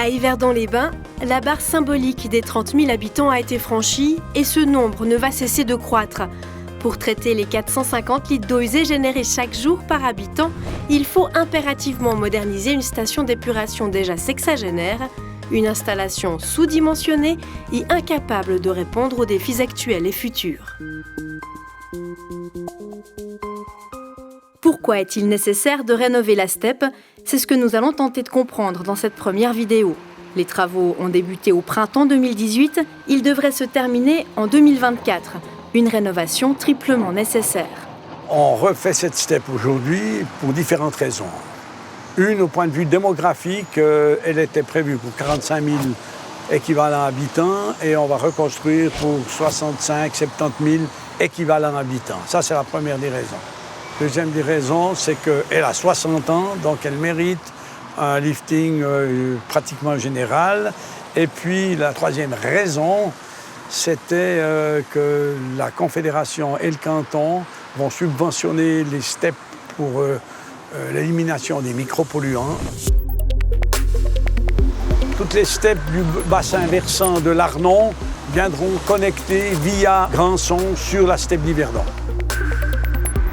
À Yverdon-les-Bains, la barre symbolique des 30 000 habitants a été franchie et ce nombre ne va cesser de croître. Pour traiter les 450 litres d'eau usée générés chaque jour par habitant, il faut impérativement moderniser une station d'épuration déjà sexagénaire, une installation sous-dimensionnée et incapable de répondre aux défis actuels et futurs. Pourquoi est-il nécessaire de rénover la STEP ? C'est ce que nous allons tenter de comprendre dans cette première vidéo. Les travaux ont débuté au printemps 2018, ils devraient se terminer en 2024. Une rénovation triplement nécessaire. On refait cette STEP aujourd'hui pour différentes raisons. Une, au point de vue démographique, elle était prévue pour 45 000 équivalents habitants et on va reconstruire pour 65 70 000 équivalents habitants. Ça, c'est la première des raisons. Deuxième des raisons, c'est qu'elle a 60 ans, donc elle mérite un lifting pratiquement général. Et puis, la troisième raison, c'était que la Confédération et le canton vont subventionner les STEP pour l'élimination des micropolluants. Toutes les STEP du bassin versant de l'Arnon viendront connecter via Grandson sur la STEP d'Yverdon.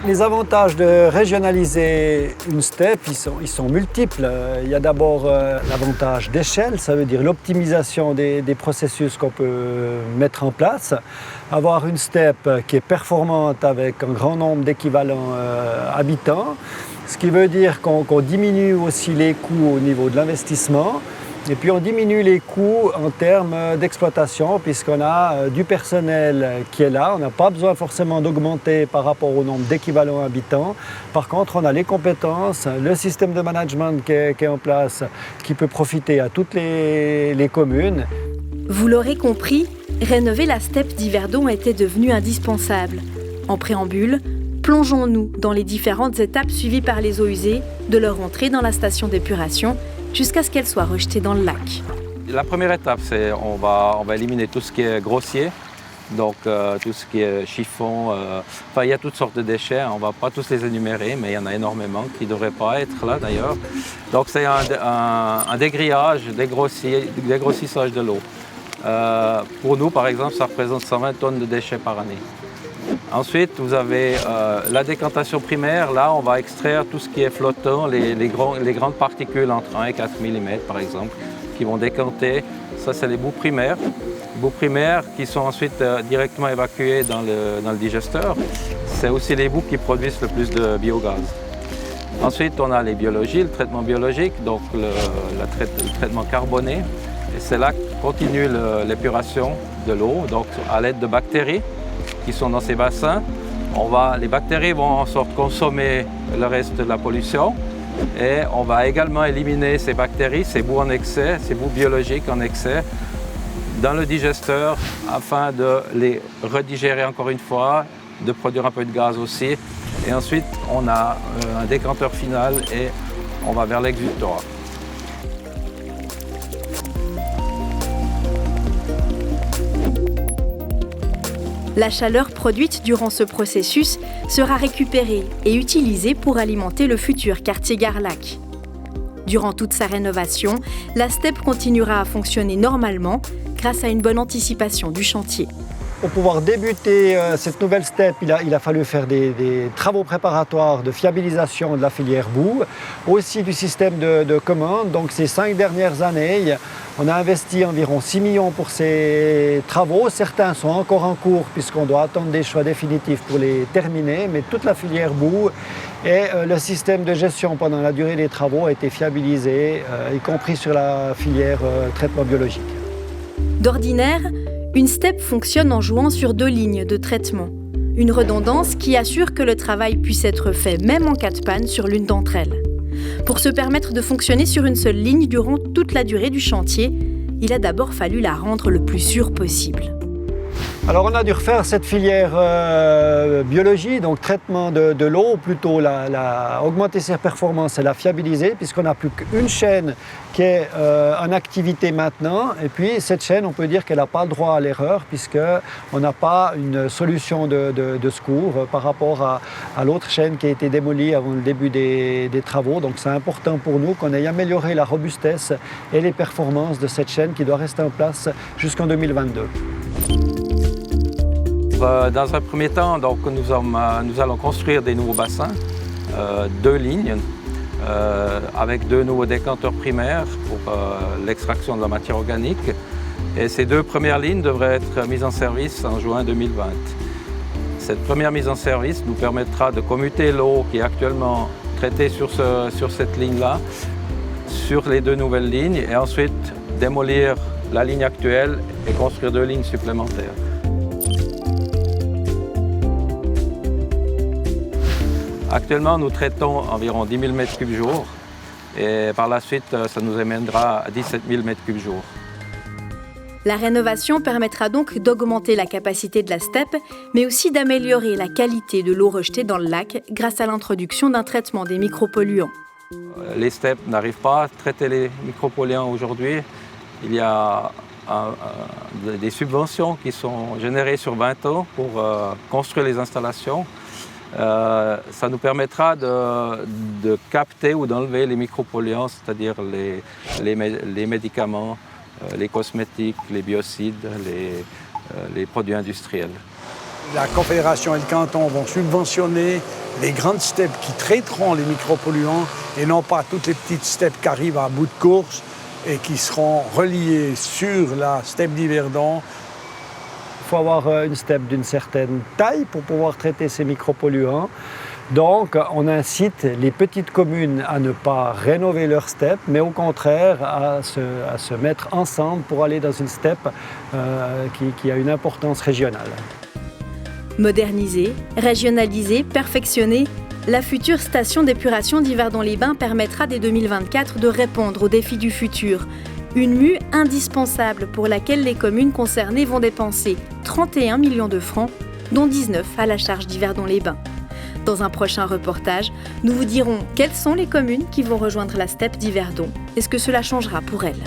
Les avantages de régionaliser une STEP, ils sont multiples. Il y a d'abord l'avantage d'échelle, ça veut dire l'optimisation des processus qu'on peut mettre en place. Avoir une STEP qui est performante avec un grand nombre d'équivalents habitants, ce qui veut dire qu'on diminue aussi les coûts au niveau de l'investissement. Et puis on diminue les coûts en termes d'exploitation puisqu'on a du personnel qui est là. On n'a pas besoin forcément d'augmenter par rapport au nombre d'équivalents habitants. Par contre, on a les compétences, le système de management qui est en place, qui peut profiter à toutes les communes. Vous l'aurez compris, rénover la STEP d'Yverdon était devenu indispensable. En préambule, plongeons-nous dans les différentes étapes suivies par les eaux usées, de leur entrée dans la station d'épuration, jusqu'à ce qu'elle soit rejetée dans le lac. La première étape, c'est on va éliminer tout ce qui est grossier, donc tout ce qui est chiffon, il y a toutes sortes de déchets, on ne va pas tous les énumérer, mais il y en a énormément qui ne devraient pas être là d'ailleurs. Donc c'est un dégrillage, dégrossissage de l'eau. Pour nous, par exemple, ça représente 120 tonnes de déchets par année. Ensuite, vous avez la décantation primaire. Là, on va extraire tout ce qui est flottant, les grandes particules entre 1 et 4 mm, par exemple, qui vont décanter. Ça, c'est les boues primaires. Les boues primaires qui sont ensuite directement évacuées dans le digesteur. C'est aussi les boues qui produisent le plus de biogaz. Ensuite, on a les biologies, le traitement biologique, donc le traitement carboné. Et c'est là que continue l'épuration de l'eau, donc à l'aide de bactéries qui sont dans ces bassins. Les bactéries vont en sorte consommer le reste de la pollution et on va également éliminer ces bactéries, ces boues en excès, ces boues biologiques en excès dans le digesteur afin de les redigérer encore une fois, de produire un peu de gaz aussi. Et ensuite, on a un décanteur final et on va vers l'exutoire. La chaleur produite durant ce processus sera récupérée et utilisée pour alimenter le futur quartier Gare-Lac. Durant toute sa rénovation, la STEP continuera à fonctionner normalement grâce à une bonne anticipation du chantier. Pour pouvoir débuter cette nouvelle STEP, il a fallu faire des travaux préparatoires de fiabilisation de la filière boue, aussi du système de commande. Donc ces 5 dernières années, on a investi environ 6 millions pour ces travaux. Certains sont encore en cours puisqu'on doit attendre des choix définitifs pour les terminer, mais toute la filière boue et le système de gestion pendant la durée des travaux a été fiabilisé, y compris sur la filière traitement biologique. D'ordinaire, une STEP fonctionne en jouant sur 2 lignes de traitement. Une redondance qui assure que le travail puisse être fait même en cas de panne sur l'une d'entre elles. Pour se permettre de fonctionner sur une seule ligne durant toute la durée du chantier, il a d'abord fallu la rendre le plus sûre possible. Alors on a dû refaire cette filière biologie, donc traitement de l'eau, ou plutôt augmenter ses performances et la fiabiliser, puisqu'on n'a plus qu'une chaîne qui est en activité maintenant. Et puis cette chaîne, on peut dire qu'elle n'a pas le droit à l'erreur, puisqu'on n'a pas une solution de secours par rapport à l'autre chaîne qui a été démolie avant le début des travaux. Donc c'est important pour nous qu'on ait amélioré la robustesse et les performances de cette chaîne qui doit rester en place jusqu'en 2022. Dans un premier temps, donc, nous allons construire des nouveaux bassins, 2 lignes, avec 2 nouveaux décanteurs primaires pour l'extraction de la matière organique. Et ces 2 premières lignes devraient être mises en service en juin 2020. Cette première mise en service nous permettra de commuter l'eau qui est actuellement traitée sur cette ligne-là, sur les 2 nouvelles lignes, et ensuite démolir la ligne actuelle et construire 2 lignes supplémentaires. Actuellement, nous traitons environ 10 000 m3 jour et par la suite, ça nous amènera à 17 000 m3 jour. La rénovation permettra donc d'augmenter la capacité de la steppe, mais aussi d'améliorer la qualité de l'eau rejetée dans le lac grâce à l'introduction d'un traitement des micropolluants. Les steppes n'arrivent pas à traiter les micropolluants aujourd'hui. Il y a des subventions qui sont générées sur 20 ans pour construire les installations. Ça nous permettra de capter ou d'enlever les micropolluants, c'est-à-dire les médicaments, les cosmétiques, les biocides, les produits industriels. La Confédération et le canton vont subventionner les grandes steppes qui traiteront les micropolluants et non pas toutes les petites steppes qui arrivent à bout de course et qui seront reliées sur la steppe d'Yverdon. Il faut avoir une steppe d'une certaine taille pour pouvoir traiter ces micropolluants. Donc, on incite les petites communes à ne pas rénover leur steppe, mais au contraire à se mettre ensemble pour aller dans une steppe qui a une importance régionale. Modernisée, régionalisée, perfectionnée, la future station d'épuration d'Yverdon-les-Bains permettra dès 2024 de répondre aux défis du futur. Une mue indispensable pour laquelle les communes concernées vont dépenser 31 millions de francs, dont 19 à la charge d'Yverdon-les-Bains. Dans un prochain reportage, nous vous dirons quelles sont les communes qui vont rejoindre la steppe d'Yverdon et ce que cela changera pour elles.